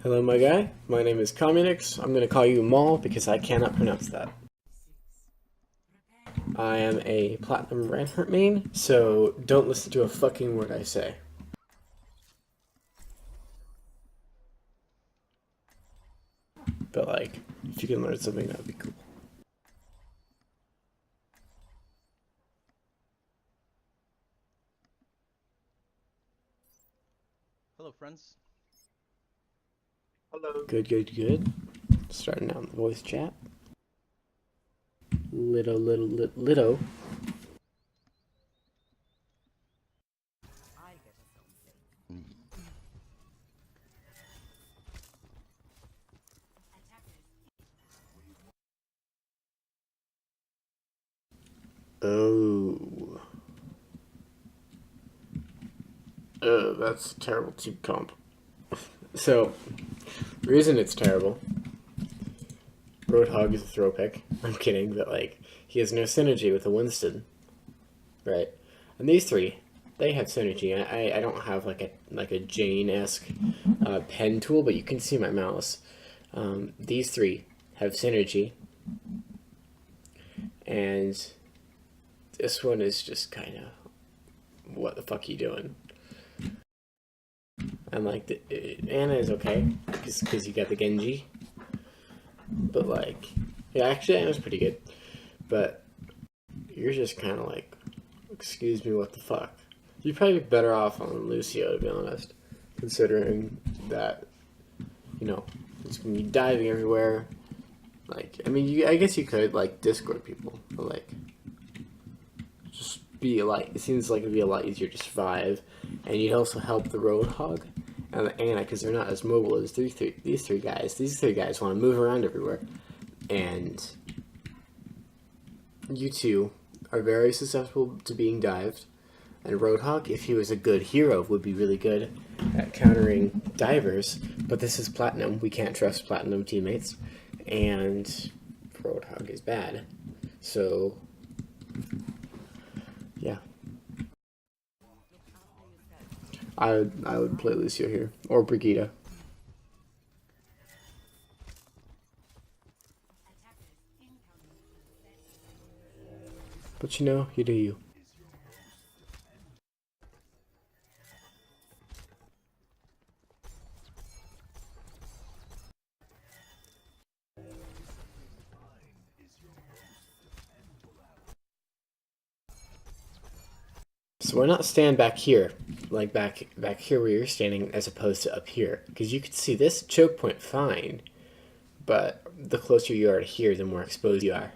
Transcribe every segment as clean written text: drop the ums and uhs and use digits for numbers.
Hello, my guy. My name is Communix. I'm gonna call you Maul because I cannot pronounce that. I am a Platinum Reinhardt main, so don't listen to a fucking word I say. But, like, if you can learn something, that would be cool. Hello, friends. Hello. Good, good, good. Starting out in the voice chat. Litto. Oh. That's a terrible team comp. So, the reason it's terrible, Roadhog is a throw pick. I'm kidding, but like, he has no synergy with a Winston. Right? And these three, they have synergy. I don't have like a Jane-esque pen tool, but you can see my mouse. These three have synergy, and this one is just kind of, what the fuck are you doing? And like, Anna is okay because you got the Genji, but like, yeah, actually Anna's pretty good, but you're just kind of like, excuse me, what the fuck? You'd probably be better off on Lucio, to be honest, considering that, you know, it's gonna be diving everywhere. Like, I mean, I guess you could like Discord people, but like, just be like, it seems like it'd be a lot easier to survive, and you'd also help the Roadhog and the Anna because they're not as mobile as these three guys. These three guys want to move around everywhere, and you two are very susceptible to being dived. And Roadhog, if he was a good hero, would be really good at countering divers. But this is Platinum. We can't trust Platinum teammates. And Roadhog is bad. So, yeah. I would play Lucio here. Or Brigitte. But you know, you do you. So why not stand back here, like back here where you're standing, as opposed to up here? Because you can see this choke point fine, but the closer you are to here, the more exposed you are.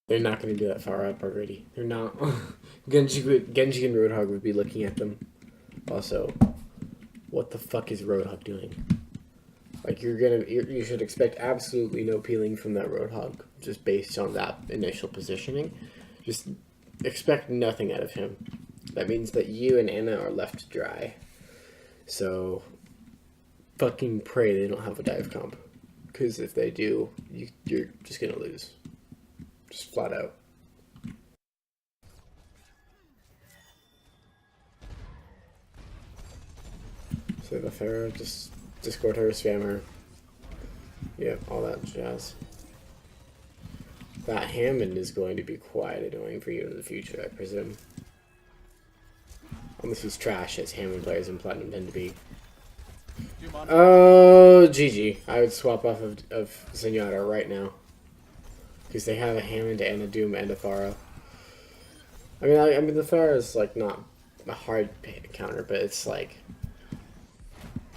They're not going to be that far up already. They're not. Genji and Roadhog would be looking at them. Also, what the fuck is Roadhog doing? Like, you should expect absolutely no peeling from that Roadhog, just based on that initial positioning. Just expect nothing out of him. That means that you and Anna are left dry. So, fucking pray they don't have a dive comp. Because if they do, you're just gonna lose. Just flat out. So the Pharaoh, just Discord her, spam her. Yep, all that jazz. That Hammond is going to be quite annoying for you in the future, I presume. Unless he's trash, as Hammond players in Platinum tend to be. Oh, GG. I would swap off of Zenyatta right now. Because they have a Hammond and a Doom and a Pharah. I mean, the Pharah is like not a hard counter, but it's like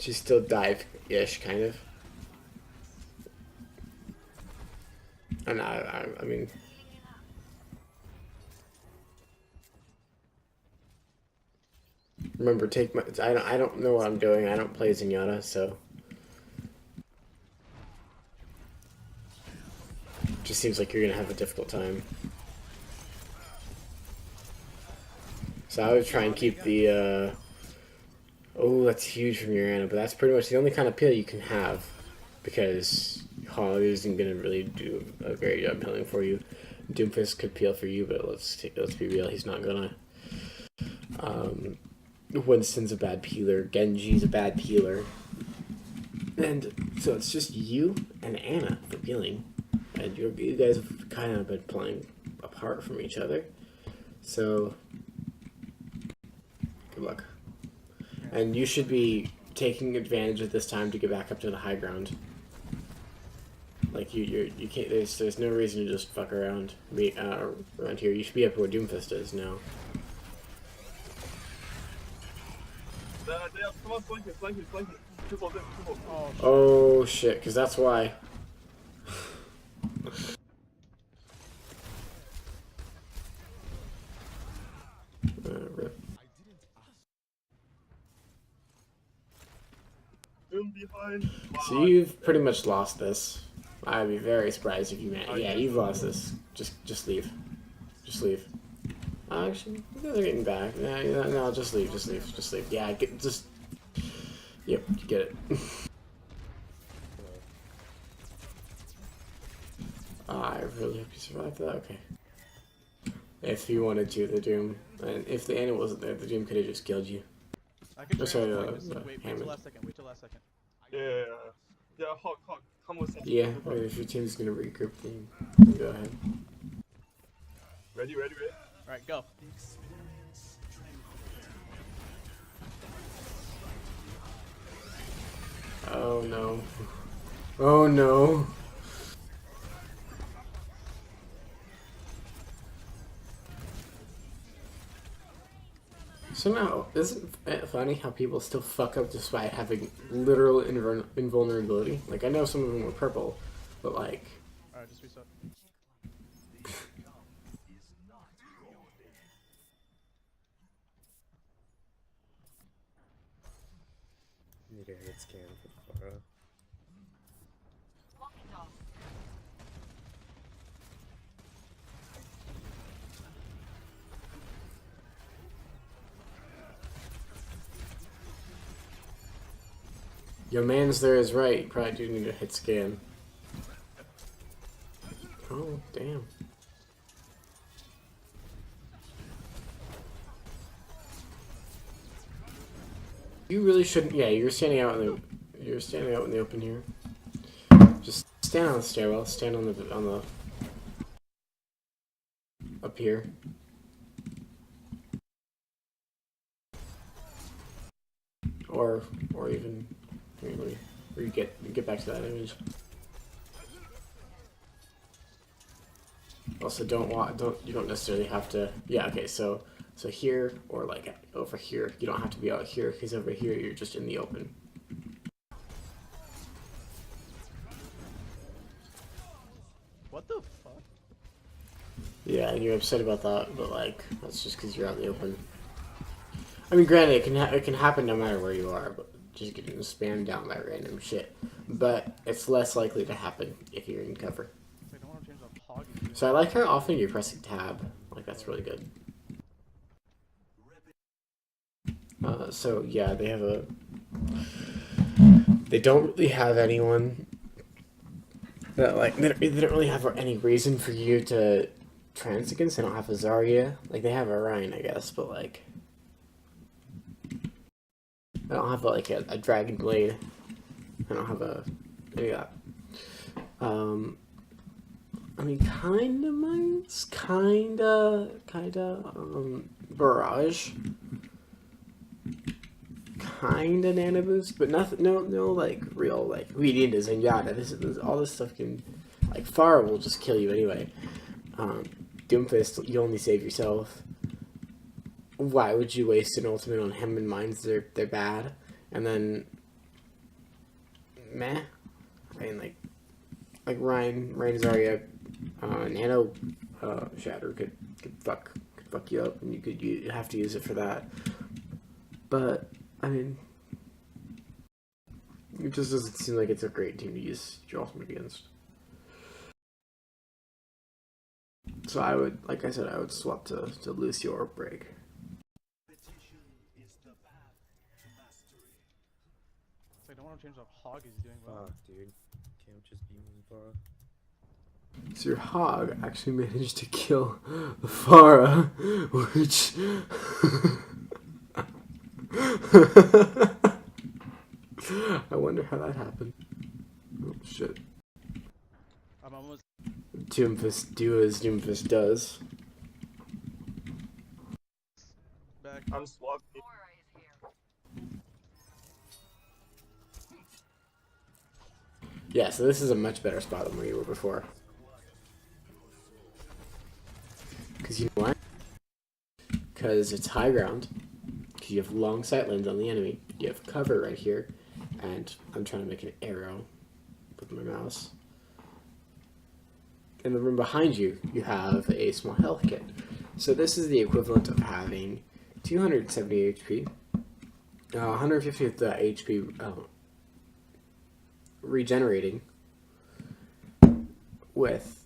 she's still dive-ish kind of. And I mean, remember, take my. I don't know what I'm doing. I don't play Zenyatta, so it just seems like you're gonna have a difficult time. So I would try and keep the, oh, that's huge from your Ana, but that's pretty much the only kind of peel you can have, because Hog isn't going to really do a great job peeling for you. Doomfist could peel for you, but let's be real, he's not gonna. Winston's a bad peeler, Genji's a bad peeler, and so it's just you and Ana for peeling, and you guys have kind of been playing apart from each other, so good luck. And you should be taking advantage of this time to get back up to the high ground. Like you can't. There's no reason to just fuck around around here. You should be up where Doomfist is now. Oh shit! Because that's why. Rip. So you've pretty much lost this. I'd be very surprised if you managed. Yeah, you've lost this. Just leave. Just leave. Actually, you guys are getting back. No, just leave. Just leave. Yeah, just. Yep, you get it. I really hope you survived that. Okay. If you wanted to, the Doom, and if the Ana wasn't there, the Doom could have just killed you. I can sorry, wait till last second. Wait till last second. Yeah, Hawk, come with us. Yeah, if your team's gonna regroup, then go ahead. Ready? Alright, go. Oh no. Oh no. So now, isn't it funny how people still fuck up despite having literal invulnerability? Like, I know some of them were purple, but like... Alright, just reset. Need a hit scan for Farah. Your man's there is right. You probably do need a hit scan. Oh, damn. You really shouldn't. Yeah, you're standing out in the open here. Just stand on the stairwell. Stand on the up here. Or even where you get back to that image. Also, you don't necessarily have to. Yeah, okay. So here or like over here, you don't have to be out here because over here you're just in the open. What the fuck? Yeah, and you're upset about that, but like that's just because you're out in the open. I mean, granted, it can happen no matter where you are, but just getting spammed down by random shit. But it's less likely to happen if you're in cover. Wait, I don't want to change the hog. So I like how often you're pressing tab. Like, that's really good. So yeah, they don't really have anyone that like they don't really have any reason for you to trans against. They don't have a Zarya. Like, they have a Ryan, I guess, but like I don't have like a Dragon Blade. I don't have any of that. I mean, kinda Mines, kinda, Barrage, kinda Nano Boost, but nothing, no, like, real, like, we need a Zenyatta. This all this stuff can, like, Pharah will just kill you anyway. Doomfist, you only save yourself. Why would you waste an ultimate on him and Mines? They're bad. And then, meh. I mean, like Ryan Zarya, Nano Shatter could fuck you up, and you have to use it for that. But I mean, it just doesn't seem like it's a great team to use your ultimate against. So I would, like I said, I would swap to Lucio or Break. want to change the hog is doing well. Fuck, dude. Can't just be one Pharah. So your hog actually managed to kill the Pharah, which... I wonder how that happened. Oh shit. I'm almost. Doomfist do as Doomfist does. Back. I'm swapping. Yeah, so this is a much better spot than where you were before. Because you know why? Because it's high ground. Because you have long sight lines on the enemy. You have cover right here. And I'm trying to make an arrow with my mouse. In the room behind you, you have a small health kit. So this is the equivalent of having 270 HP, 150 HP regenerating with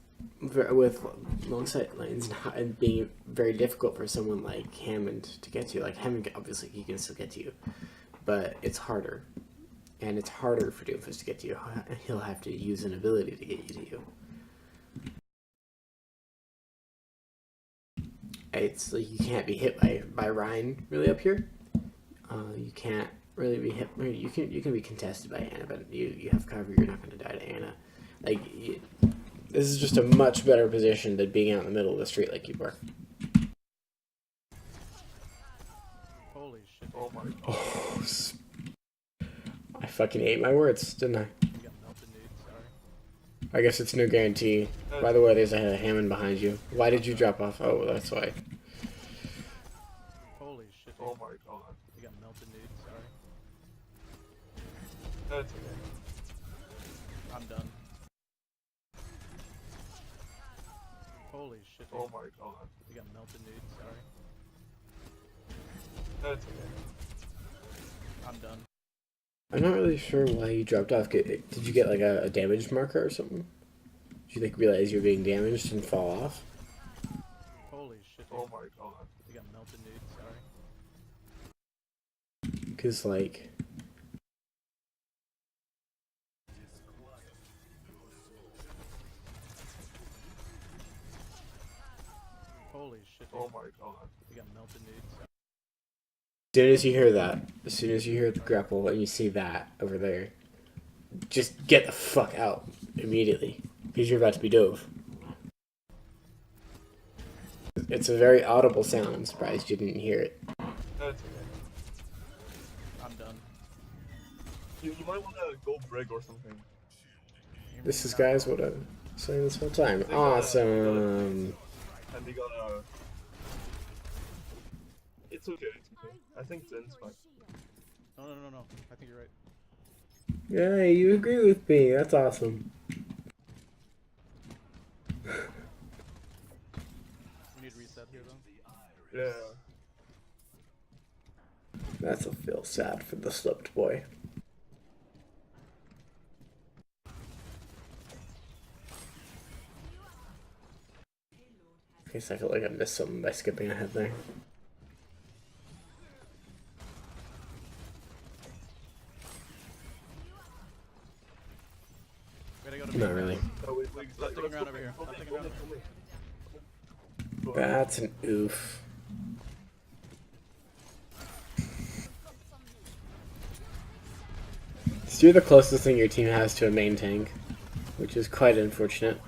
long sight lines and being very difficult for someone like Hammond to get to. Like Hammond, obviously he can still get to you, but it's harder, and it's harder for Doomfist to get to you. He'll have to use an ability to get you to you. It's like you can't be hit by Ryan really up here. You can't really be hit. You can be contested by Anna, but you have cover. You're not going to die to Anna. Like this is just a much better position than being out in the middle of the street like you were. Holy shit. Oh my god. Oh, I fucking ate my words, didn't I? You got melted, dude. Sorry. I guess it's no guarantee. By the way, there's a Hammond behind you. Why did you drop off? Oh, that's why. Holy shit. Dude. Oh my god. You got melted, dude. Sorry. That's okay. I'm done. Holy shit. Dude. Oh my god. You got melted, dude. Sorry. That's okay. I'm done. I'm not really sure why you dropped off. Did you get like a damage marker or something? Did you like realize you're being damaged and fall off? Holy shit. Dude. Oh my god. You got melted, dude. Sorry. Because like... Holy shit. Dude. Oh my god. You got melted, dude. Sorry. As soon as you hear that, as soon as you hear the grapple and you see that over there, just get the fuck out immediately, because you're about to be dove. It's a very audible sound. I'm surprised you didn't hear it. That's okay. I'm done. You might want to go brig or something. This is, guys, what I'm saying this whole time. Awesome. And they got a... It's okay, it's okay. I think Zen's fine. No. I think you're right. Yeah, you agree with me. That's awesome. We need to reset here, though. Yeah. That'll feel sad for the slipped boy. I guess I feel like I missed something by skipping ahead there. We gotta go to Not really. No, wait, Stop sticking around over here. Stop sticking around. That's an oof. So you're the closest thing your team has to a main tank, which is quite unfortunate.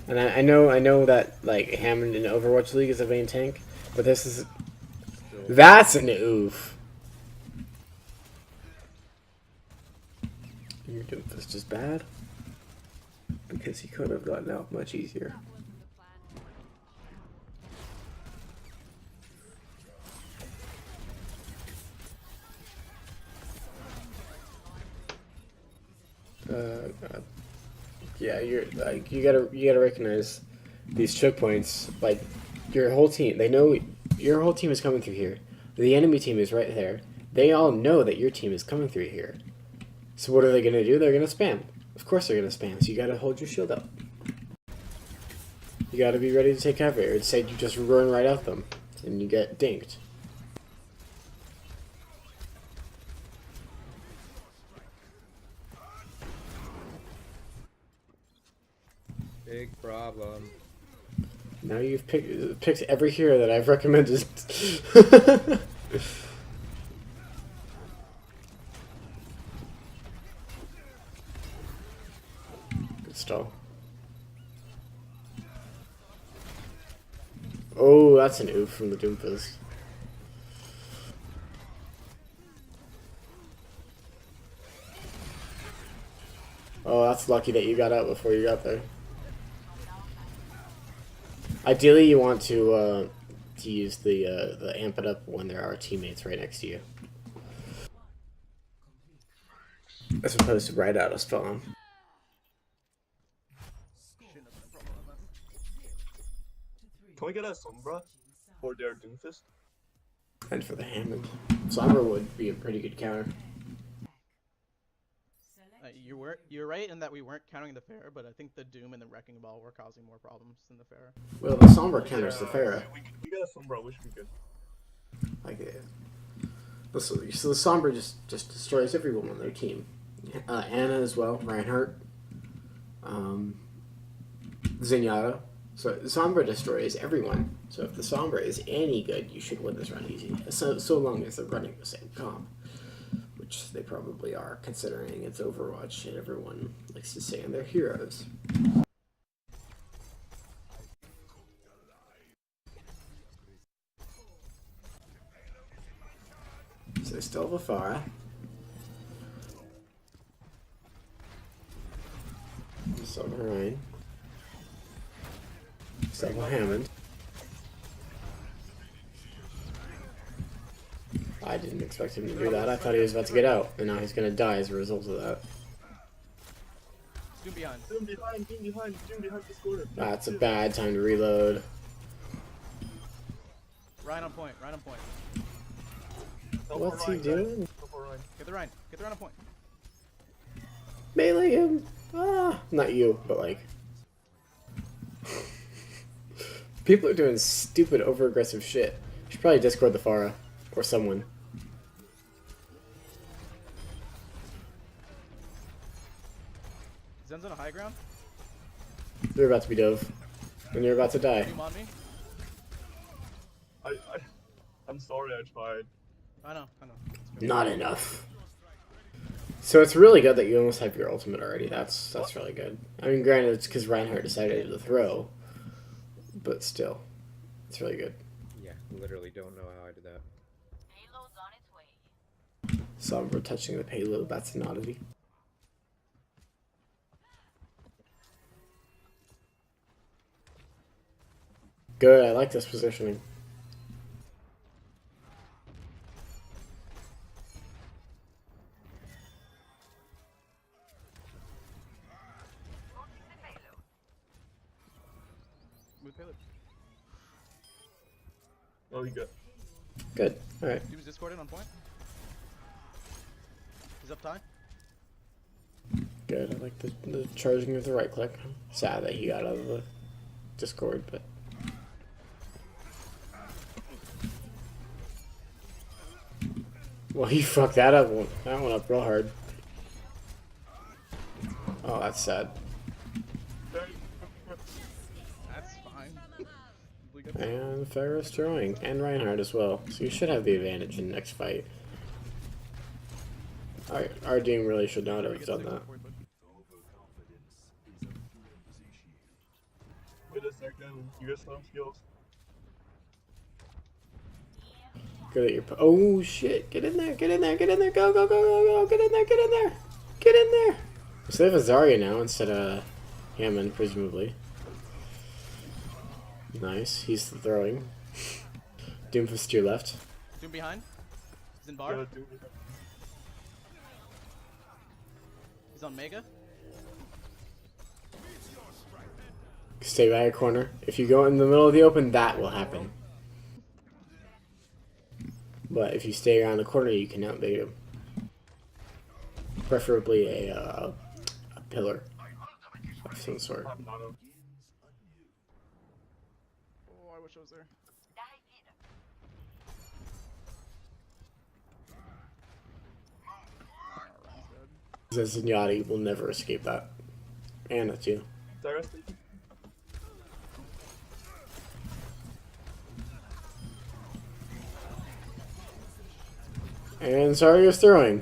And I know that like Hammond in Overwatch League is a main tank, but this is that's an oof. Your Doomfist is bad because he could have gotten out much easier. God. Yeah, you're like you gotta recognize these choke points. Like your whole team, they know your whole team is coming through here. The enemy team is right there. They all know that your team is coming through here. So what are they gonna do? They're gonna spam. Of course they're gonna spam. So you gotta hold your shield up. You gotta be ready to take cover. Instead, you just run right at them and you get dinked. Big problem. Now you've picked every hero that I've recommended. Good stall. Oh, that's an oof from the Doomfist. Oh, that's lucky that you got out before you got there. Ideally, you want to use the amp it up when there are teammates right next to you, as opposed to right out of spawn. Shouldn't have been a problem on that. Can we get a Sombra for their Doomfist? And for the Hammond, Sombra would be a pretty good counter. You're right in that we weren't counting the Pharah, but I think the Doom and the Wrecking Ball were causing more problems than the Pharah. Well, the Sombra counters the Pharah. We got a Sombra, we should be good. Like so the Sombra just destroys everyone on their team. Anna as well, Reinhardt, Zenyatta. So the Sombra destroys everyone. So if the Sombra is any good, you should win this run easy. So long as they're running the same comp. Which they probably are, considering it's Overwatch and everyone likes to say they're heroes. So still have a Pharah. Still have a Ryan. Still have a Hammond. I didn't expect him to do that. I thought he was about to get out, and now he's gonna die as a result of that. Doom behind. Doom behind the score. That's a bad time to reload. Ryan on point. Ryan on point. What's he doing? Get the Ryan. Get the Ryan on point. Melee him! Ah! Not you, but like... People are doing stupid, over-aggressive shit. You should probably Discord the Pharah. Or someone. Zen's on a high ground. You're about to be dove. And you're about to die. Doom on me. I'm sorry I tried. I know. It's good. Not enough. So it's really good that you almost have your ultimate already. That's really good. I mean, granted, it's because Reinhardt decided to throw. But still. It's really good. Yeah, literally don't know how I did that. Sombra touching the payload, that's an oddity. Good, I like this positioning. Move payload. Oh, you good. Good, alright. Doom's discorded on point. He's up tie. Good, I like the charging of the right click. Sad that he got out of the Discord, but... Well, he fucked that one up real hard. Oh, that's sad. That's fine. We got And Pharah's throwing, and Reinhardt as well. So you should have the advantage in the next fight. Our team really should not have done that. Wait a second, you got some skills. Good at your oh shit! Get in there! Get in there! Get in there! Go! Go! Go! Go! Go! Get in there! Get in there! Get in there! So they have a Zarya now instead of Hammond, presumably. Nice. He's throwing. Doomfist to your left. Doom behind. He's in bar. He's on Mega. Stay by a corner. If you go in the middle of the open, that will happen. But if you stay around the corner, you can outbait him. Preferably a pillar of some sort. Oh, I wish I was there. Zenyatta will never escape that. Anna too. And Zarya's throwing.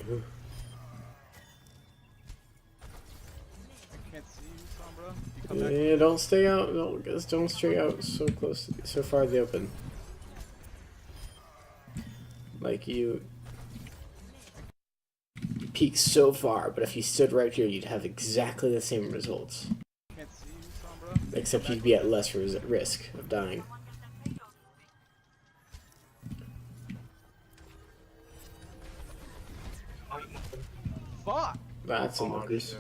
I can't see you, Sombra. You come back. Yeah, don't stay out. Don't stray out so close, so far in the open. Like you peaked so far, but if you stood right here, you'd have exactly the same results. Can't see you, Sombra. Except you'd be at less risk of dying. Fuck! That's a Oh, muckers. shit.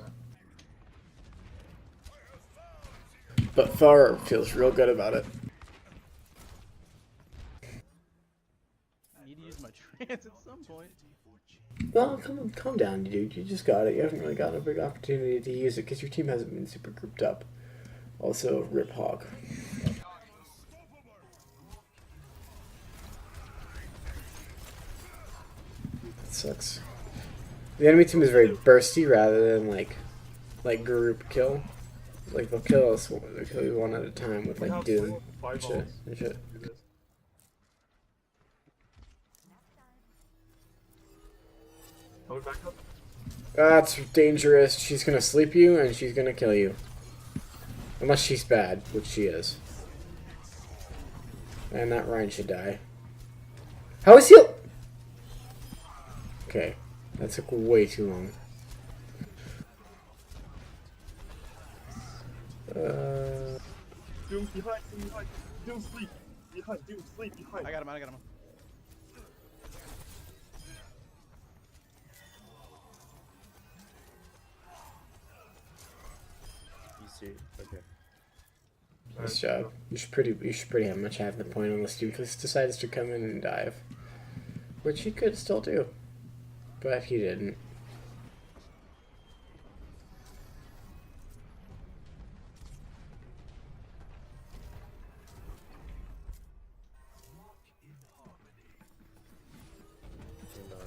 But Far feels real good about it. I need to use my trance at some point. Well, calm down, dude. You just got it. You haven't really gotten a big opportunity to use it because your team hasn't been super grouped up. Also, Rip Hog. That sucks. The enemy team is very bursty rather than like group kill. Like they'll kill us one at a time with like Doom and shit. Are we back up? That's dangerous. She's gonna sleep you and she's gonna kill you. Unless she's bad, which she is. And that Ryan should die. How is he? Okay, that took way too long. Doom behind, Doom behind. Doom sleep. Behind, Doom sleep behind. I got him, I got him. You see? Okay. Nice job. You should pretty much have the point unless Doomfist decides to come in and dive. Which he could still do. But he didn't.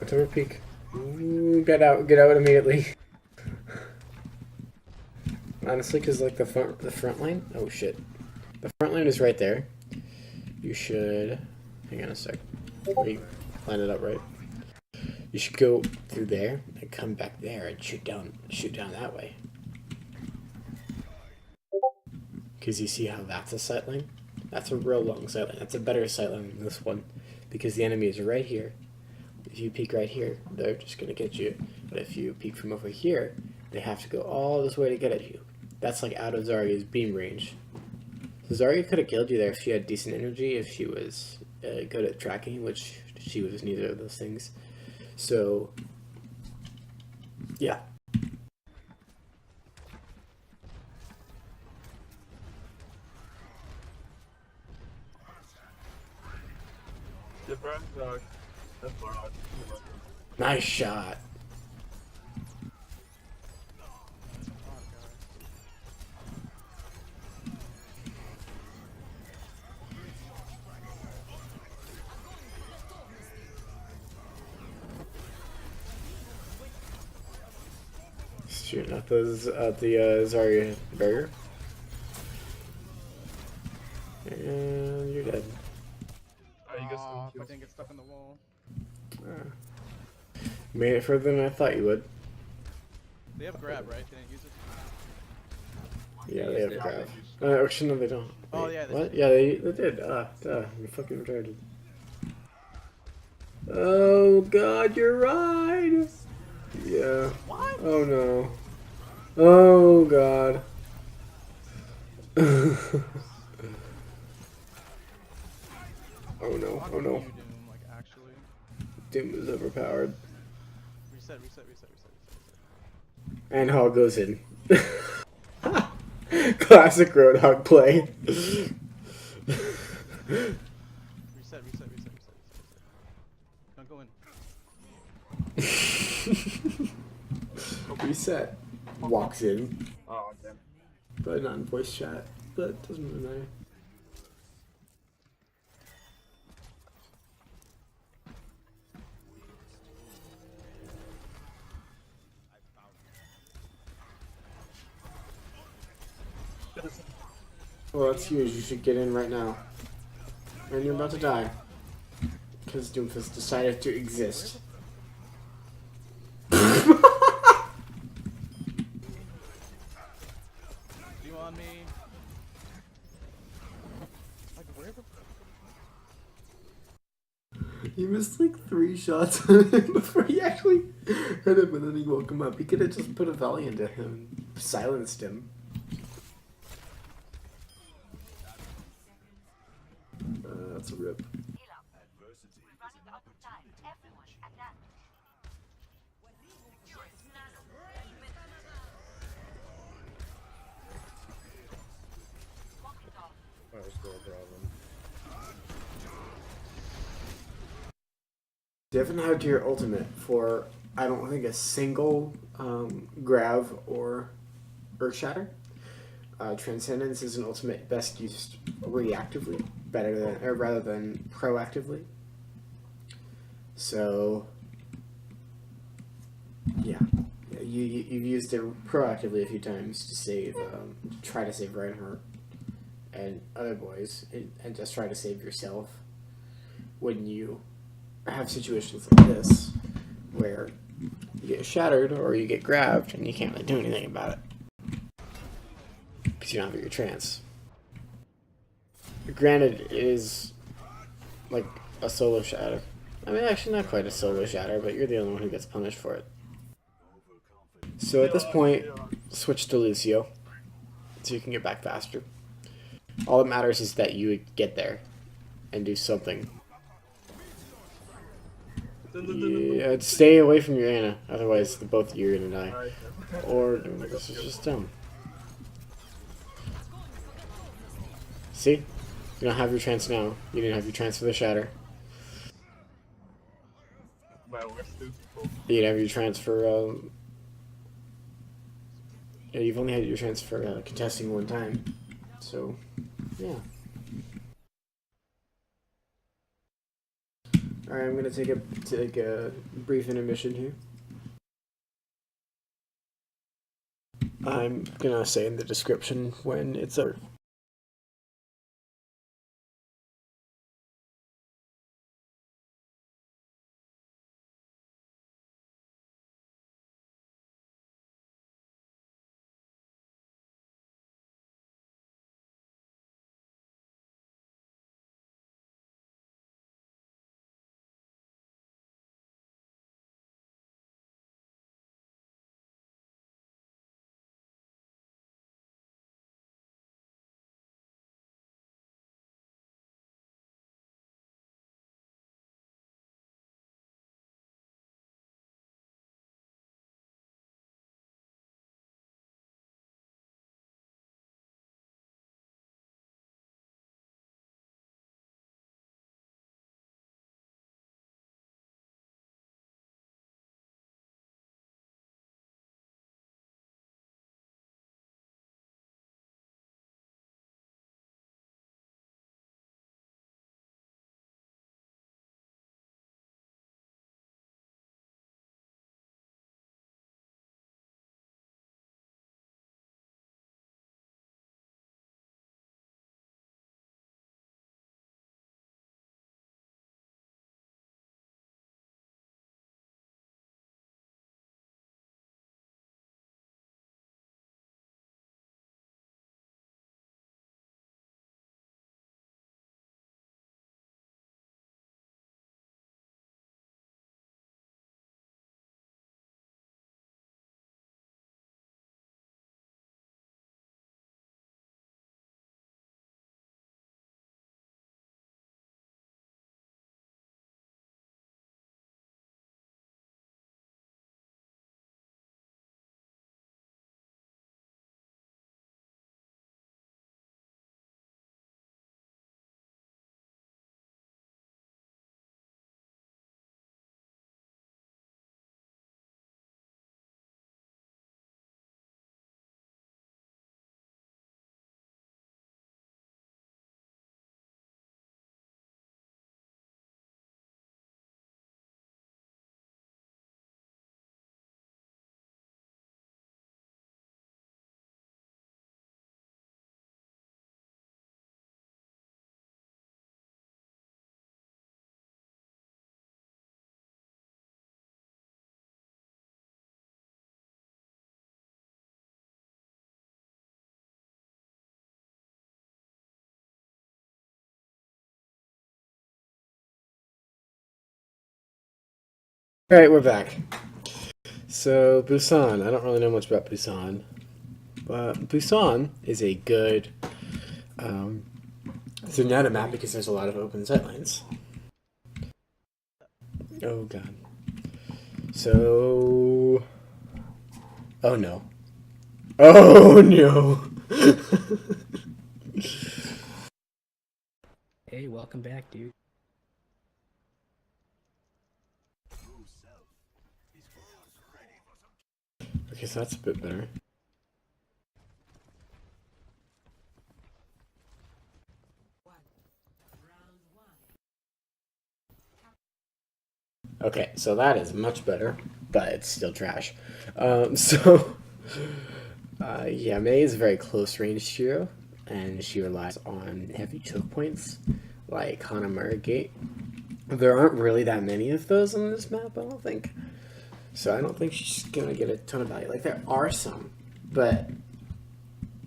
October peak. Ooh, get out immediately. Honestly, because like the front line. Oh shit, the front line is right there. You should hang on a sec. We line it up right. You should go through there and come back there and shoot down that way. Because you see how that's a sight line? That's a real long sight line. That's a better sight line than this one, because the enemy is right here. If you peek right here, they're just gonna get you. But if you peek from over here, they have to go all this way to get at you. That's like out of Zarya's beam range. So Zarya could have killed you there if she had decent energy, if she was good at tracking, which she was neither of those things. So, yeah. Yeah, Brad, that's Barrage. Nice shot. Shooting at the Zarya barrier. And you're dead. Alright, you guys Aw, if I can didn't get stuck in the wall. Made it further than I thought you would. They have grab, right? They didn't use it? Yeah, they have Yes, grab. they Actually, no, they don't. Oh, Wait, yeah, they what? did. Yeah, they did. Duh. You fucking retarded. Oh god, you're right! Yeah. What? Oh no. Oh god. Oh no, Fuck oh no. you, Doom, like, actually. Doom is overpowered. Reset. And Hog goes in. Classic Roadhog play. Reset. Don't go in. Reset. Walks in. Oh, damn. But not in voice chat. But it doesn't really matter. Well, that's huge. You should get in right now. And you're about to die. Because Doomfist decided to exist. He missed like 3 shots on him before he actually hit him, and then he woke him up. He could have just put a volley into him, silenced him. That's a rip. That was still a problem. You haven't had your ultimate for, I don't think, a single Grav or Earth Shatter. Transcendence is an ultimate best used reactively, rather than proactively. So, yeah, you've used it proactively a few times to save, try to save Reinhardt and other boys, and just try to save yourself when you have situations like this where you get shattered or you get grabbed and you can't really do anything about it because you don't have your trance. Granted, it is like a solo shatter. I mean, actually not quite a solo shatter, but you're the only one who gets punished for it. So at this point, switch to Lucio so you can get back faster. All that matters is that you get there and do something. Yeah, stay away from your Ana, otherwise both of you are gonna die. Or this is just dumb. See? You don't have your trance now. You didn't have your trance for the shatter. You didn't have your trance for yeah, you've only had your chance for contesting one time. So, yeah. Alright, I'm going to take a brief intermission here. I'm going to say in the description when it's over. Alright, we're back. So, Busan. I don't really know much about Busan. But Busan is a good Zenyatta map because there's a lot of open sightlines. Oh god. So... Oh no. Oh no! Hey, welcome back, dude. Okay, so that's a bit better. Okay, so that is much better, but it's still trash. Yeah, Mei is a very close range hero, and she relies on heavy choke points, like Hanamura Gate. There aren't really that many of those on this map, I don't think. So I don't think she's gonna get a ton of value. Like, there are some, but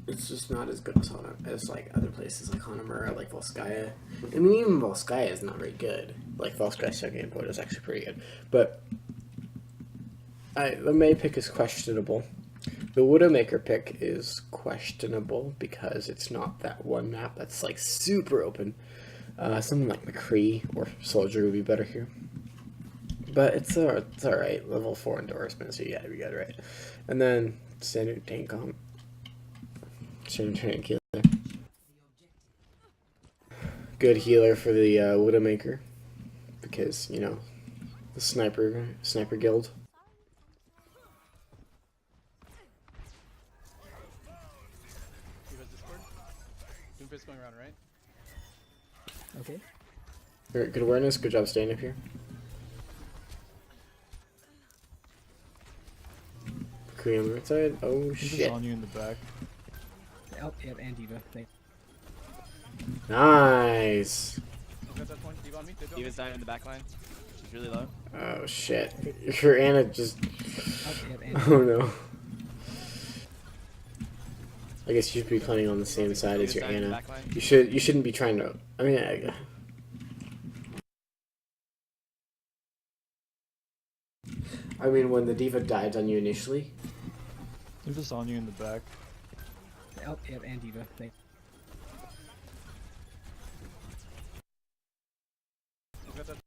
it's just not as good as like other places like Hanamura, like Volskaya. I mean, even Volskaya is not very good. Like, Volskaya's second input is actually pretty good. But the Mei pick is questionable. The Widowmaker pick is questionable because it's not that one map that's like super open. Something like McCree or Soldier would be better here. But it's alright. Level 4 endorsement, so you gotta be good, right? And then standard tank comp. Standard tank healer. Good healer for the Widowmaker. Because, you know, the sniper guild. Diva's Discord. Doomfist going around, right? Okay. Alright, good awareness, good job staying up here. McCree on the right side. Oh shit. on you in the back. Oh, yep, and Diva. Thank Nice. Got that point. Diva on me. Diva's down in the back line. She's really low. Oh shit. Your Anna just. Oh, yep, and Oh no. I guess you should be playing on the same side as your Diva's down in the Anna. back line. You shouldn't be trying to. I mean, I mean, when the diva died on you initially. Diva's on you in the back. Oh, yep, and Diva. Thank Got that.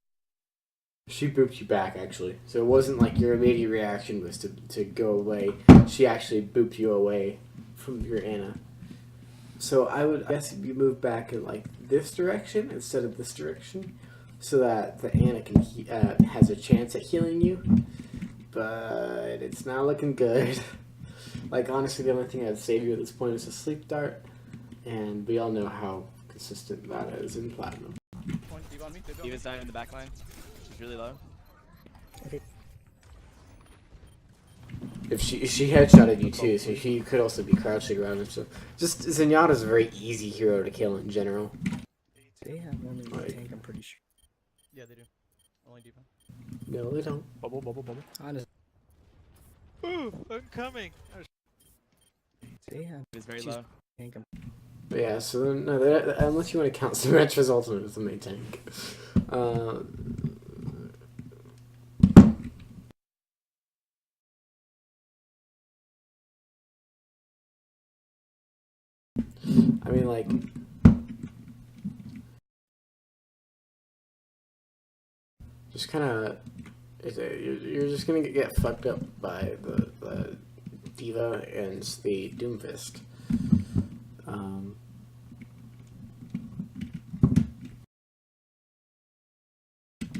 She booped you back, actually. So it wasn't like your immediate reaction was to go away. She actually booped you away from your Anna. So I guess you move back in like this direction instead of this direction, so that the Anna can has a chance at healing you. But it's not looking good. Like, honestly, the only thing I'd save you at this point is a sleep dart, and we all know how consistent that is in platinum. Point. Diva on me. Diva's down in the back line. She's really low. If she headshotted you too, so she could also be crouching around and stuff. Just Zenyatta's a very easy hero to kill in general. They have only one Right. tank, I'm pretty sure. Yeah, they do. Only Diva. No, they don't. Bubble, bubble, bubble. Honest, Ooh, I'm coming. they have Diva's very She's- low. tank, I'm But yeah, so no, unless you want to count Symmetra's ultimate as the main tank. I mean, like, just kind of, you're just gonna get fucked up by the Diva and the Doomfist.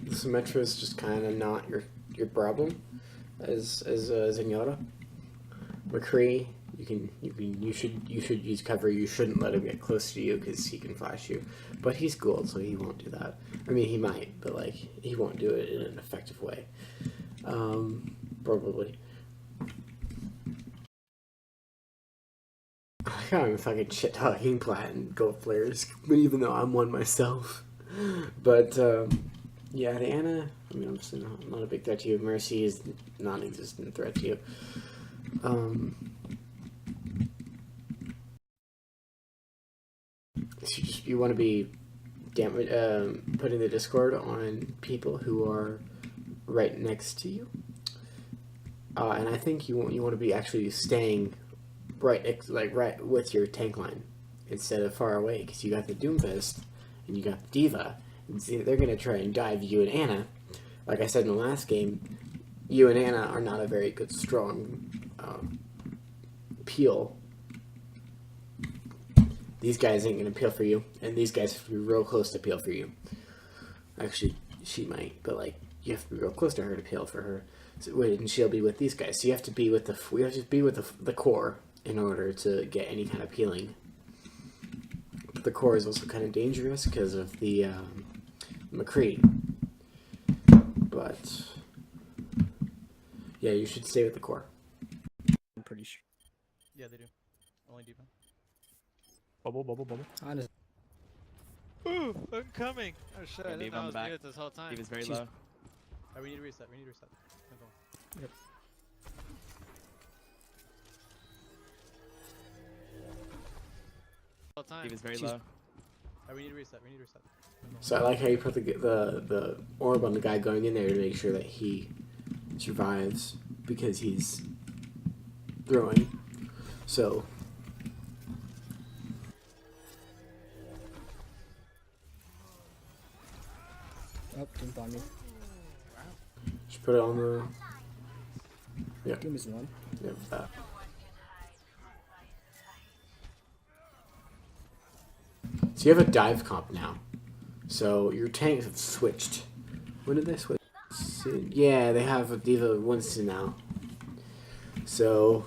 The Symmetra is just kind of not your problem as Zenyatta. McCree, you should use cover. You shouldn't let him get close to you because he can flash you. But he's gold, so he won't do that. I mean, he might, but like he won't do it in an effective way. Probably. I can't even fucking shit talking plat and gold players, but even though I'm one myself. But yeah, the Anna, I mean, obviously not a big threat to you. Mercy is non-existent threat to you. So you want to be putting the Discord on people who are right next to you. And I think you want to be actually staying right with your tank line instead of far away, because you got the Doomfist and you got the Diva. And see, they're gonna try and dive you and Anna. Like I said in the last game, you and Anna are not a very good strong peel. These guys ain't gonna peel for you, and these guys have to be real close to peel for you. Actually, she might, but like you have to be real close to her to peel for her. So, and she'll be with these guys. So you have to be with the core in order to get any kind of peeling. But the core is also kind of dangerous because of the McCree. But yeah, you should stay with the core. I'm pretty sure. Yeah, they do. Only D.Va. Bubble. Honestly, Ooh, I'm coming. Oh shit, I Yeah, didn't D.Va know I on was the back. muted this whole time. D.Va's very She's- low. Alright, we need to reset. Hold on. yep. Whole time. D.Va's very She's- low. Alright, we need to reset. So I like how you put the orb on the guy going in there to make sure that he survives because he's throwing. So Oh, Doom on me. just put it on the Doom is one. that. So you have a dive comp now. So your tanks have switched. When did they switch? Yeah, they have a D.Va Winston now. So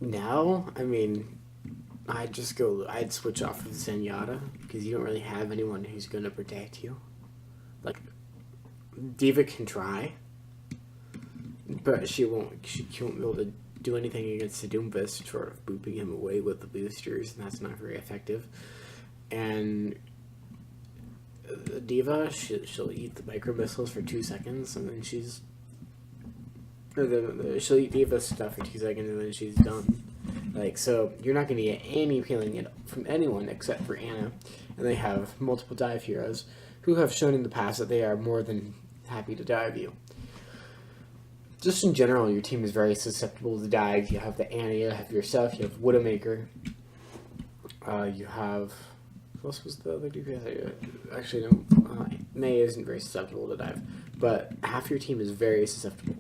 now, I mean, I'd switch off of Zenyatta because you don't really have anyone who's gonna protect you. Like, D.Va can try, but she won't be able to do anything against the Doomfist short of booping him away with the boosters, and that's not very effective. And the D.Va, she'll eat the micro missiles for 2 seconds, and then she'll eat D.Va stuff for 2 seconds, and then she's done. Like, so you're not going to get any peeling from anyone except for Anna, and they have multiple dive heroes who have shown in the past that they are more than happy to dive you. Just in general, your team is very susceptible to dive. You have the Anna, you have yourself, you have Widowmaker, you have... Who else was the other DPS? Actually, no. May isn't very susceptible to dive, but half your team is very susceptible.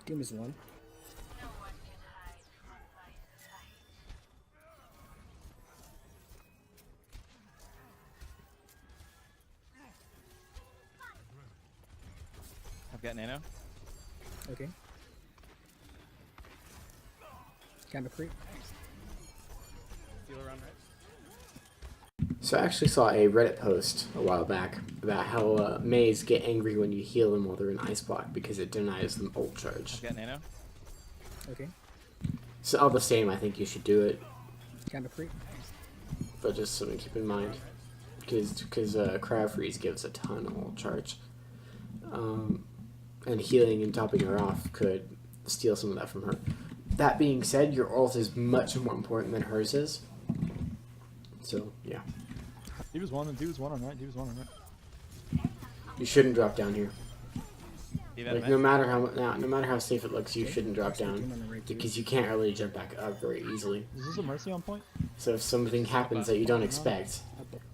Doom is one. I've got Nano. Okay. Got McCree. Feel around right. So I actually saw a Reddit post a while back about how Mays get angry when you heal them while they're in Ice Block because it denies them ult charge. I've got Nano. Okay. So all the same, I think you should do it, Got McCree. but just something to keep in mind because Crowd Freeze gives a ton of ult charge, and healing and topping her off could steal some of that from her. That being said, your ult is much more important than hers is. So yeah, D.Va's one on right. you shouldn't drop down here. D.Va Like mid. no matter how safe it looks, you Okay. shouldn't drop Actually, down Doom on the right too. because you can't really jump back up very easily. Is this a Mercy on point? So if something happens that you don't expect,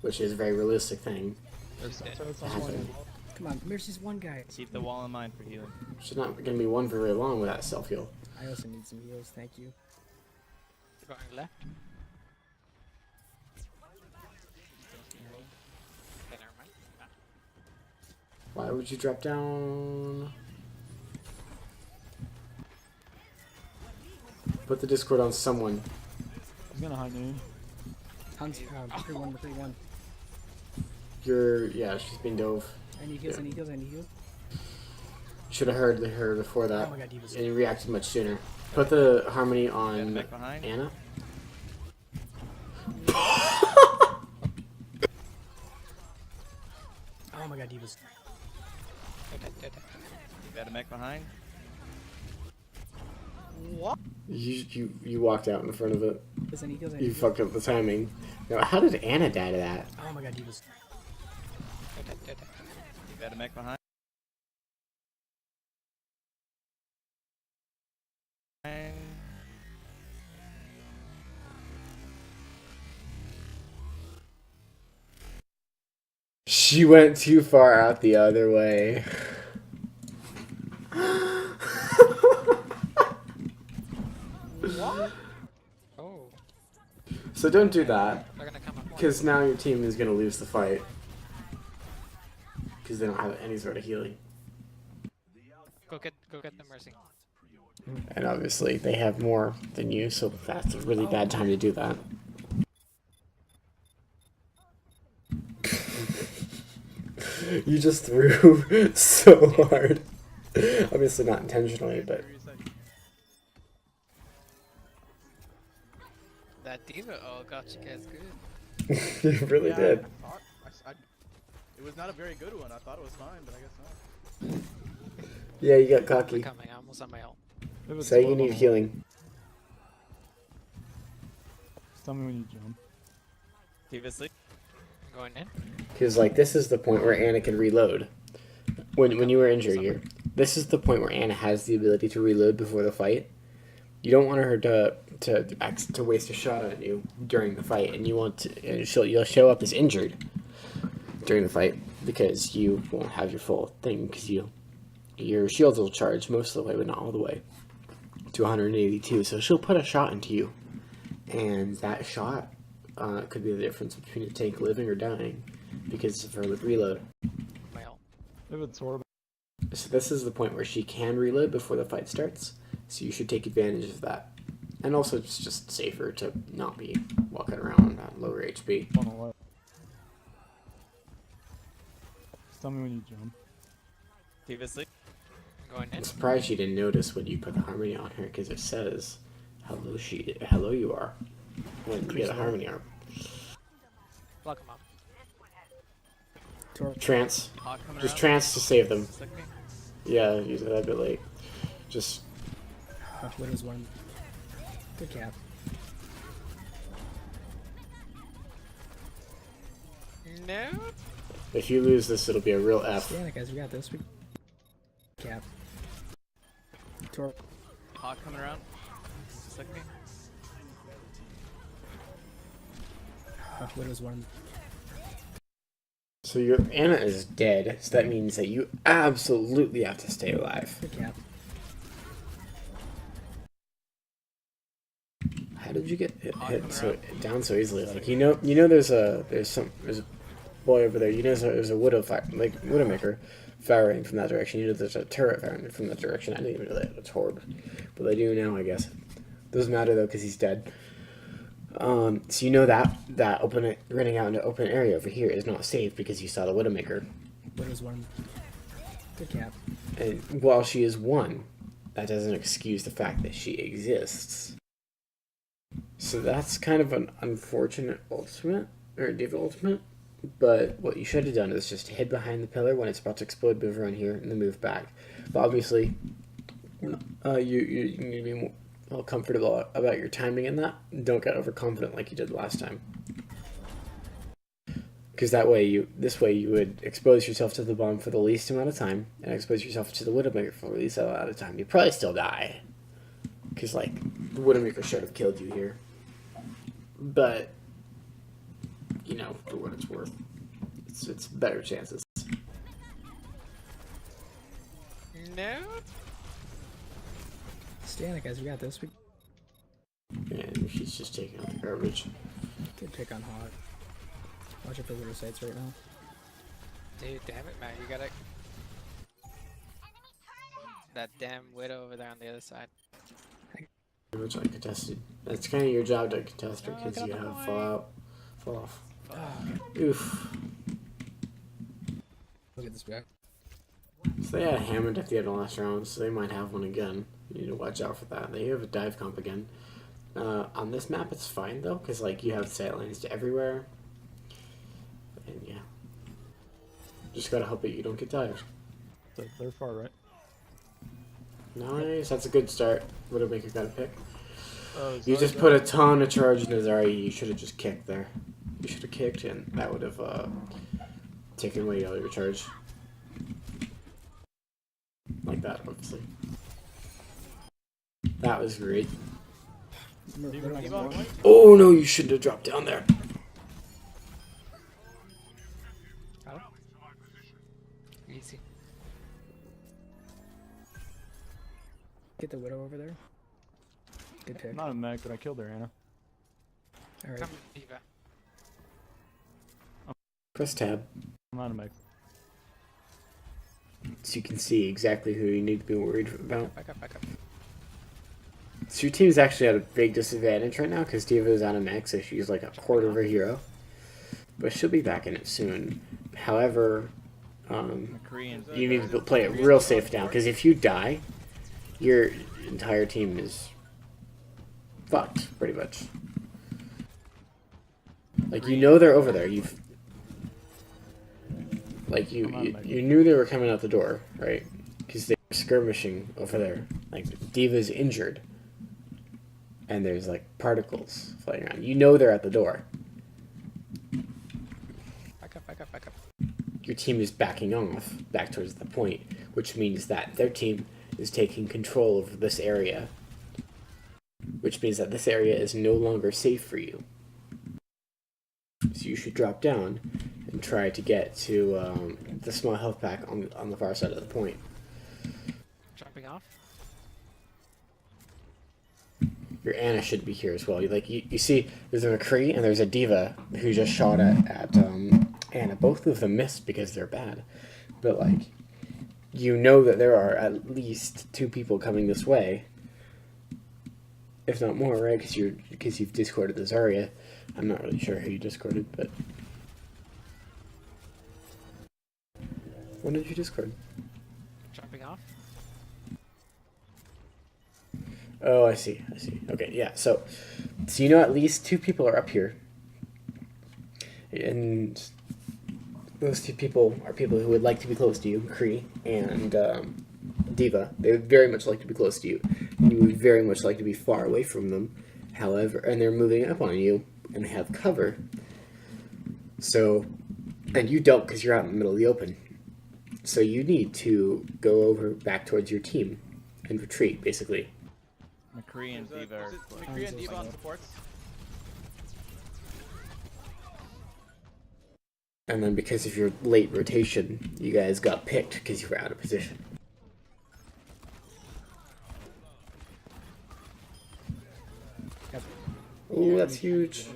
which is a very realistic thing, There's to happen, Come on, there's just one guy. Keep the wall in mind for healing. she's not going to be one for very long with that self heal. I also need some heals, thank you. Going left. Okay, never mind. Why would you drop down? Put the Discord on someone. He's gonna high noon. Hans, McCree one. She's being dove. Any heals, Yeah. any heals, any heals? Should have heard her before that, Oh my god, D.Va's and you reacted much sooner. Put the Harmony Got on back behind. Anna. Oh my god, D.Va's. Got a mech behind. What? You walked out in front of it. Heals, any heals, any You heals? fucked up the timing. Now, how did Anna die to that? Oh my god, D.Va's. dead. You got a mech behind. She went too far out the other way. What? Oh, So don't do that, they're gonna come up. because now your team is going to lose the fight. Because they don't have any sort of healing. Go get the mercy. And obviously they have more than you, so that's a really bad time to do that. You just threw so hard. Obviously not intentionally, but That diva got you guys good. you really Yeah, did. I thought, it was not a very good one. I thought it was fine, but I guess not. Yeah, you got I'm cocky. coming. I'm almost on my ult. Say you need healing. Tell me when you jump. Diva sleep. I'm going in. Because like this is the point where Anna can reload. When you were injured here, this is the point where Anna has the ability to reload before the fight. You don't want her to waste a shot on you during the fight, and you want to, and you'll show up as injured during the fight because you won't have your full thing because your shields will charge most of the way, but not all the way to 182. So she'll put a shot into you, and that shot could be the difference between a tank living or dying because of her reload. My ult. If it's horrible. So this is the point where she can reload before the fight starts. So you should take advantage of that. And also it's just safer to not be walking around at lower HP. Tell me when you jump. Diva sleep. I'm going in. I'm surprised she didn't notice when you put the harmony on her because it says hello you are when you get a harmony arm. Block him up. Trance. Hawk coming Just around. trance to save them. Slick me. Yeah, use it a bit late. Just Widow's one. Good cap. No. if you lose this it'll be a real F. Yeah, guys, we got this. Cap. Tor. Hawk coming around. Slick me. Widow's one. So your Anna is dead, so that means that you absolutely have to stay alive. Good cap. How did you get hit down so easily? Like you know there's a boy over there. You know there's a Widowmaker firing from that direction. You know there's a turret firing from that direction. I didn't even know that. It's horrible, but I do now. I guess doesn't matter though because he's dead. So you know that running out into open area over here is not safe because you saw the Widowmaker. Widow's one. Good cap. And while she is one, that doesn't excuse the fact that she exists. So that's kind of an unfortunate ultimate, or diva ultimate, but what you should have done is just hid behind the pillar when it's about to explode, move around here, and then move back. But obviously, you need to be more comfortable about your timing in that. Don't get overconfident like you did last time. Because this way you would expose yourself to the bomb for the least amount of time, and expose yourself to the Widowmaker for the least amount of time. You'd probably still die. Because, like, the Widowmaker should have killed you here. But, you know, for what it's worth, it's better chances. No. Stand it, guys, we got this. And she's just taking out the garbage. Good pick on Hawk. Watch out for Widow sites right now. Dude, damn it, man. You gotta. That damn Widow over there on the other side. Pretty much like contested. That's kind of your job to contest her because you have fall off. Oof. Look at this back. So they had a hammer at the end of the last round, so they might have one again. You need to watch out for that. They have a dive comp again. On this map, it's fine though, because like you have sight lines to everywhere, and yeah, just gotta hope that you don't get dived. They're far right. Nice, that's a good start. Widowmaker got a pick. You Zarya just put a ton of charge into Zarya. You should have just kicked there. You should have kicked, and that would have taking away all your charge. Like that, obviously. That was great. Oh no, you shouldn't have dropped down there. Easy. Get the Widow over there. Good pick. I'm not a mech, but I killed her, Anna. Alright. Come, Diva. Press tab I'm not a mech. so you can see exactly who you need to be worried about. Back up, back up. So your team's actually at a big disadvantage right now because Diva is on a mech, so she's like a quarter of a hero. But she'll be back in it soon. However, McCree and you need to play it real safe now because if you die, your entire team is fucked, pretty much. Like, you know they're over there. You've... Like, you knew they were coming out the door, right? Because they were skirmishing over there. Like, Diva's injured. And there's, like, particles flying around. You know they're at the door. Back up, back up, back up. Your team is backing off, back towards the point, which means that their team is taking control of this area. Which means that this area is no longer safe for you. So you should drop down and try to get to the small health pack on the far side of the point. Jumping off. Your Anna should be here as well. You see, there's a McCree and there's a Diva who just shot at Anna. Both of them missed because they're bad. But, like, you know that there are at least 2 people coming this way. If not more, right? Because you've discorded the Zarya. I'm not really sure who you discorded, but... When did you discord? Jumping off. Oh, I see. Okay, yeah, so you know at least 2 people are up here. And those 2 people are people who would like to be close to you, Kree and Diva. They would very much like to be close to you. You would very much like to be far away from them. However, and they're moving up on you, and they have cover. So, and you don't because you're out in the middle of the open. So you need to go over back towards your team and retreat, basically. McCree and Diva are McCree and Diva on supports. And then because of your late rotation, you guys got picked because you were out of position. Ooh, that's huge.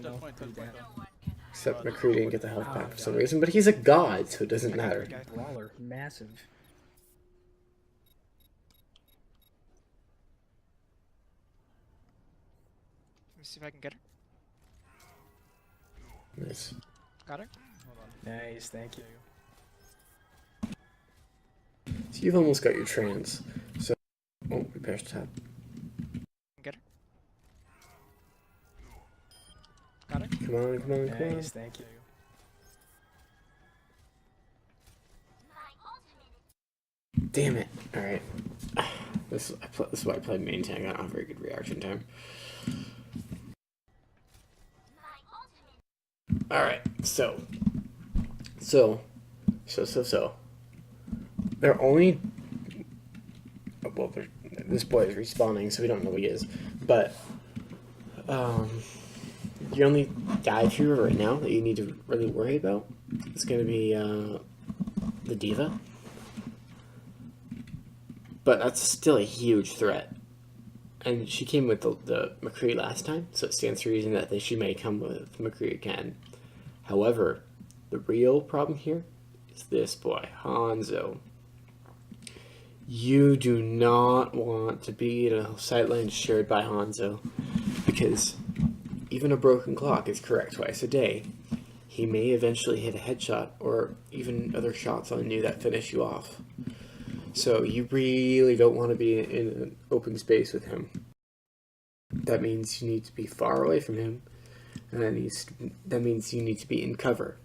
Except McCree didn't get the health pack for some reason, but he's a god, so it doesn't matter. Brawler. Massive. Let me see if I can get her. Nice. Got her. Nice, thank you. So you've almost got your trans. So, oh, repair tab. Get her. Got her. Come on. Nice, thank you. Damn it. Alright. This is why I played main tank. I don't have very good reaction time. Alright, so. They're only... Well, this boy is respawning, so we don't know who he is. But, the only guy here right now that you need to really worry about is going to be, the Diva. But that's still a huge threat. And she came with the McCree last time, so it stands to reason that she may come with McCree again. However, the real problem here is this boy, Hanzo. You do not want to be in a sightline shared by Hanzo, because even a broken clock is correct twice a day. He may eventually hit a headshot, or even other shots on you that finish you off. So you really don't want to be in an open space with him. That means you need to be far away from him, and that means you need to be in cover.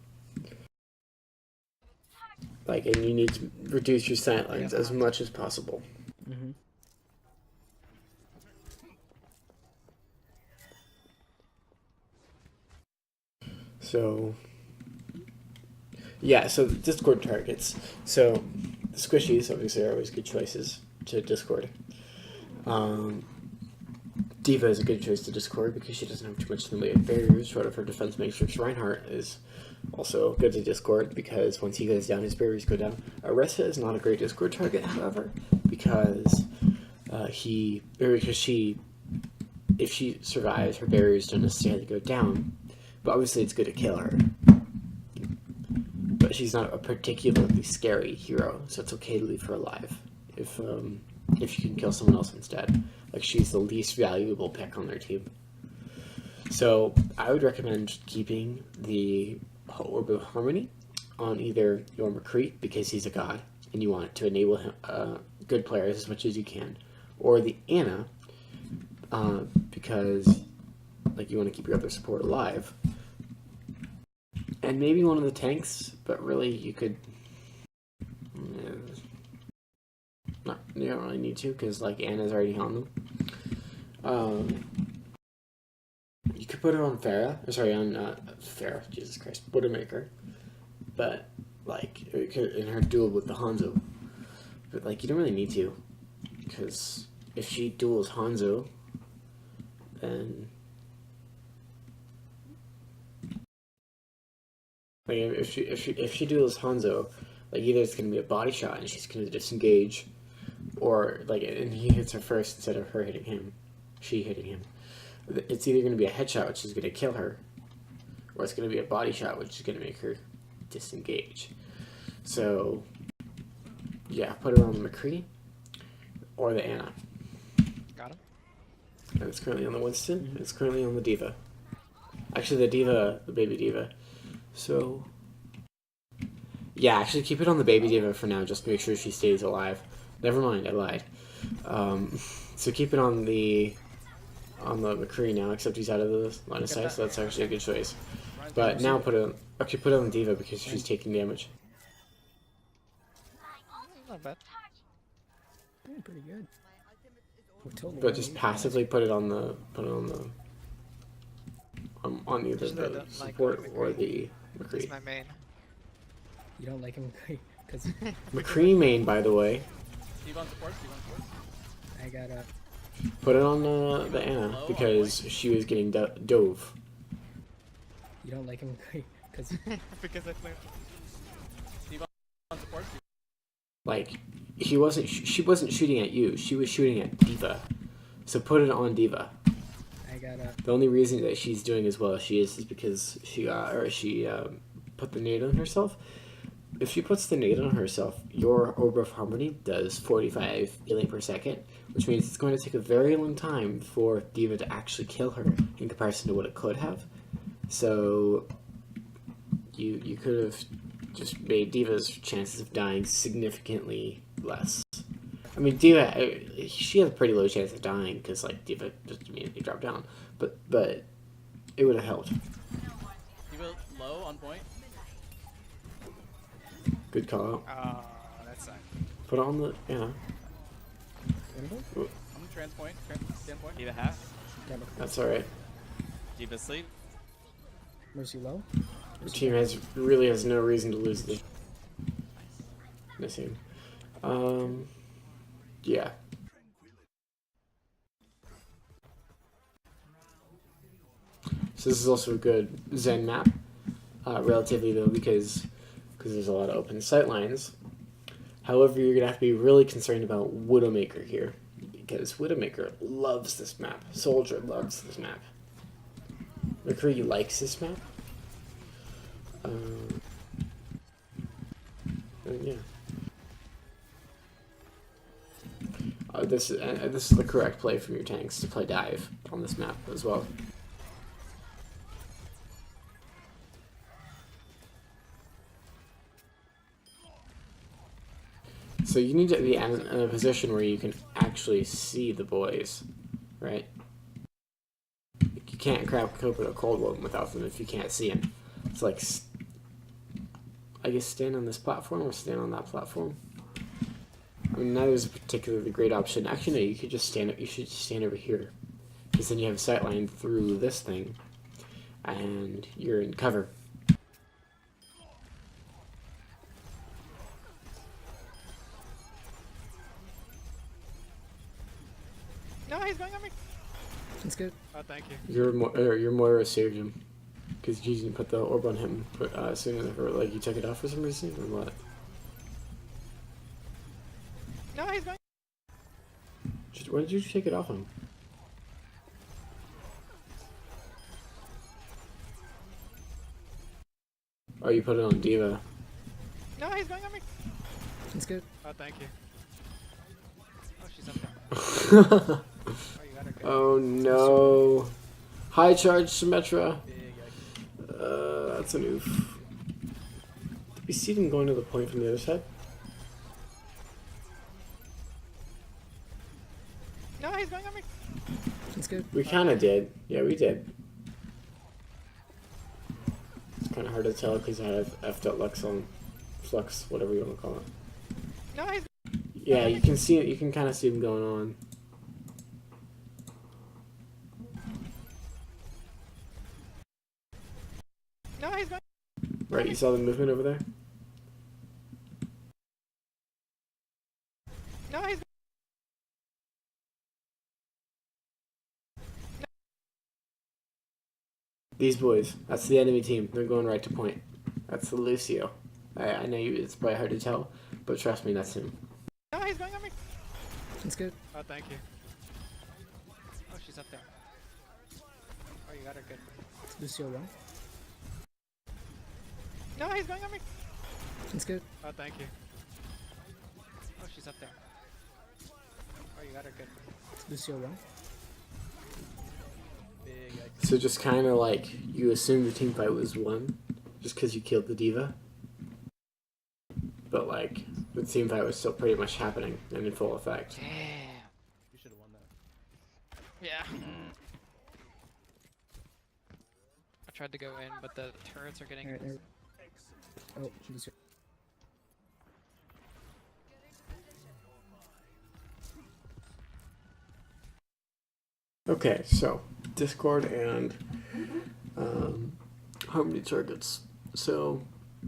Like, and you need to reduce your sightlines as much as possible. Mm-hmm. So Yeah, so Discord targets. So the squishies obviously are always good choices to Discord. Diva is a good choice to Discord because she doesn't have too much in the way of barriers. Short of her defense matrix, Reinhardt is also good to Discord because once he goes down, his barriers go down. Aressa is not a great Discord target, however, because if she survives, her barriers don't necessarily go down. But obviously, it's good to kill her. But she's not a particularly scary hero, so it's okay to leave her alive if you can kill someone else instead. Like, she's the least valuable pick on their team. So I would recommend keeping the Orb of Harmony on either your McCree, because he's a god, and you want to enable him, good players as much as you can, or the Ana, because like you want to keep your other support alive. And maybe one of the tanks, but really you could... you don't really need to, because like Ana's already on them. You could put her on Farah, Jesus Christ, Widowmaker. But, like, in her duel with the Hanzo. But, like, you don't really need to. Because if she duels Hanzo, then... Like, if she duels Hanzo, like, either it's going to be a body shot and she's going to disengage, or, like, and he hits her first instead of her hitting him. She hitting him. It's either going to be a headshot, which is going to kill her, or it's going to be a body shot, which is going to make her disengage. So, yeah, put her on the McCree or the Ana. Got him. And it's currently on the Winston. It's currently on the Diva. Actually, the baby Diva. So, yeah, actually keep it on the baby Diva for now, just to make sure she stays alive. Never mind, I lied. So keep it on the McCree now, except he's out of the line of sight, so that's actually a good choice. But now put it on the Diva because she's taking damage. Not bad. Yeah, pretty good. But just passively put it on either Just I the don't support like or the He's McCree. my main. You don't like him because McCree main, by the way. Steve on support. I got a. Put it on the Ana because she was getting dove. You don't like him because Because I played. Steve on support. Like, she wasn't shooting at you. She was shooting at Diva. So put it on Diva. I got a. The only reason that she's doing as well as she is because she put the nade on herself. If she puts the nade on herself, your Orb of Harmony does 45 melee per second, which means it's going to take a very long time for Diva to actually kill her in comparison to what it could have. So you could have just made Diva's chances of dying significantly less. I mean, Diva, she has a pretty low chance of dying because like Diva just immediately dropped down, but it would have helped. Diva low on point. Good call out. Oh, that's sad. Put on the I'm trans point. Stand point. Diva half. That's all right. Diva sleep. Mercy low. Your team really has no reason to lose this. Missing. Yeah. So this is also a good Zen map, relatively though, because there's a lot of open sight lines. However, you're gonna have to be really concerned about Widowmaker here, because Widowmaker loves this map. Soldier loves this map. McCree likes this map. And yeah. This is the correct play for your tanks to play dive on this map as well. So you need to be in a position where you can actually see the boys, right? You can't cope with a cold one without them if you can't see them. It's like, I guess, stand on this platform or stand on that platform. I mean, neither is a particularly great option. Actually, no, you could just stand. You should just stand over here, because then you have a sight line through this thing, and you're in cover. That's good. Oh, thank you. Your Moira saved him. Because you didn't put the orb on him as soon as like you took it off for some reason, or what? No, he's going. Why did you take it off him? Oh, you put it on Diva. No, he's going on me. That's good. Oh, thank you. Oh, she's up there. Oh Oh, you got her good. no. High charge Symmetra. Big X. That's an oof. Did we see them going to the point from the other side? No, he's going on me. That's good. We kind of did. Yeah, we did. It's kind of hard to tell because I have F.Lux on Flux, whatever you want to call it. No, he's. Yeah, you can see it. You can kind of see them going on. No, he's going. Right, you saw the movement over there? No, he's. These boys. That's the enemy team. They're going right to point. That's the Lucio. I know you. It's probably hard to tell, but trust me, that's him. No, he's going on me. That's good. Oh, thank you. Oh, she's up there. Oh, you got her good. Lucio 1. No, he's going on me. That's good. Oh, thank you. Oh, she's up there. Oh, you got her good. Lucio 1. Big X. So just kind of like you assume the team fight was won, just because you killed the diva. But like the team fight was still pretty much happening and in full effect. Damn. You should have won that. Yeah. I tried to go in, but the turrets are getting. Alright, there. Oh, Lucio. Okay, so Discord and Harmony targets. So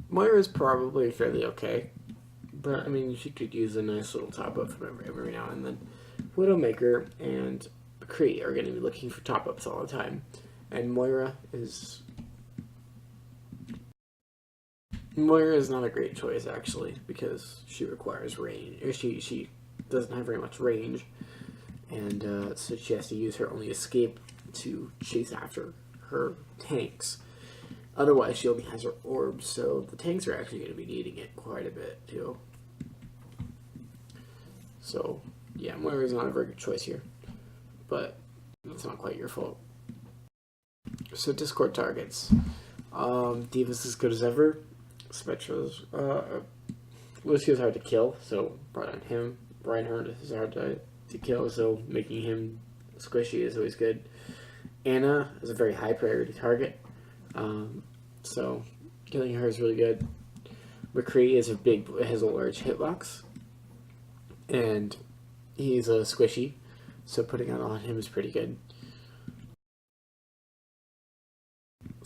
Moira's probably fairly okay, but I mean she could use a nice little top up from every now and then. Widowmaker and Kree are going to be looking for top ups all the time, and Moira is not a great choice actually because she requires range. Or she doesn't have very much range. And so she has to use her only escape to chase after her tanks. Otherwise, she only has her orbs, so the tanks are actually going to be needing it quite a bit, too. So, yeah, Moira's not a very good choice here. But it's not quite your fault. So, Discord targets. Diva's as good as ever. Spectra's... Lucio's hard to kill, so brought on him. Reinhardt is hard to kill, so making him squishy is always good. Anna is a very high priority target, so killing her is really good. McCree has a large hitbox, and he's a squishy, so putting it on him is pretty good.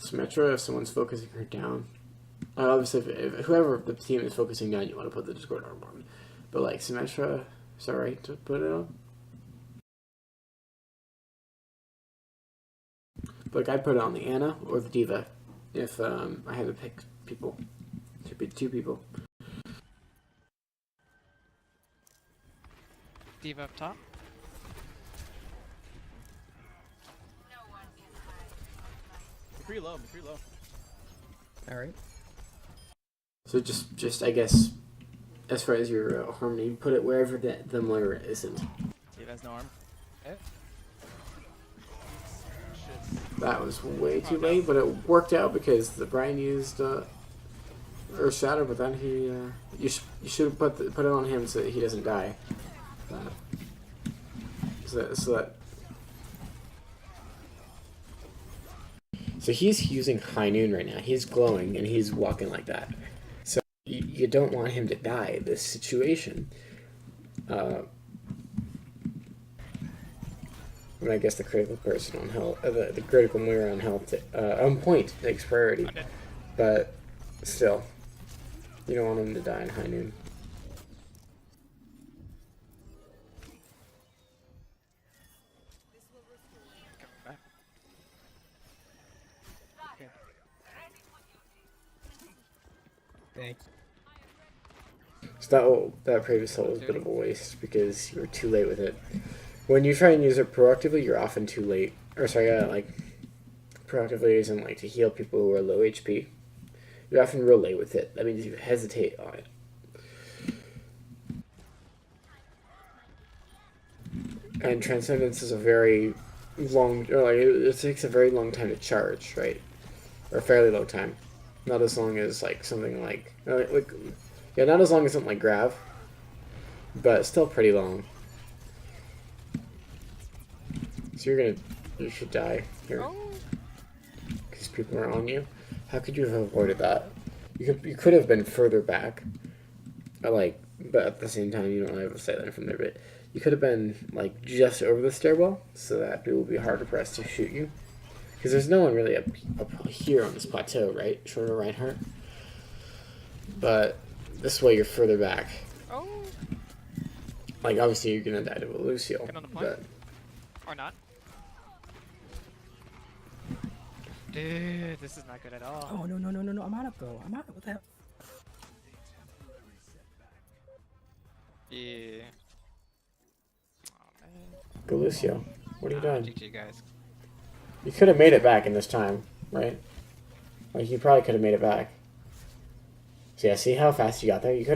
Symmetra, if someone's focusing her down, obviously if whoever the team is focusing down, you want to put the Discord arm on, but like Symmetra, is that right to put it on? Like I'd put it on the Anna or the Diva if I had to pick people. It should be 2 people. Diva up top. McCree low, McCree low. Alright. So just I guess as far as your Harmony, put it wherever the Moira isn't. Diva has no arm. That was way too late, but it worked out because the Brian used Earth Shatter, but then he you should have put it on him so that he doesn't die. So he's using High Noon right now. He's glowing and he's walking like that. So you don't want him to die in this situation. And I guess the critical person on health, the critical Moira on health, on point takes priority. But still, you don't want him to die in High Noon. Thanks. So that previous ult was a bit of a waste because you were too late with it. When you try and use it proactively, you're often too late. Or sorry, like proactively isn't like to heal people who are low HP. You're often real late with it. That means you hesitate on it. And Transcendence is a very long, or like it takes a very long time to charge, right? Or a fairly low time. Not as long as like something like yeah, not as long as something like Grav, but still pretty long. So you should die here because people are on you. How could you have avoided that? You could have been further back, but at the same time you don't have a sight line from there. But you could have been like just over the stairwell, so that it will be harder pressed to shoot you. Because there's no one really up here on this plateau, right? Short of Reinhardt. But this way you're further back. Oh. Like, obviously you're gonna die to a Lucio. Get on the point. Or not. Dude, this is not good at all. Oh, no, no, no, no, no. I'm out of though. I'm out. What the hell? Yeah. Oh, man. Go Lucio. What are you doing? GG, guys. You could have made it back in this time, right? Like, you probably could have made it back. So yeah, see how fast you got there? You could have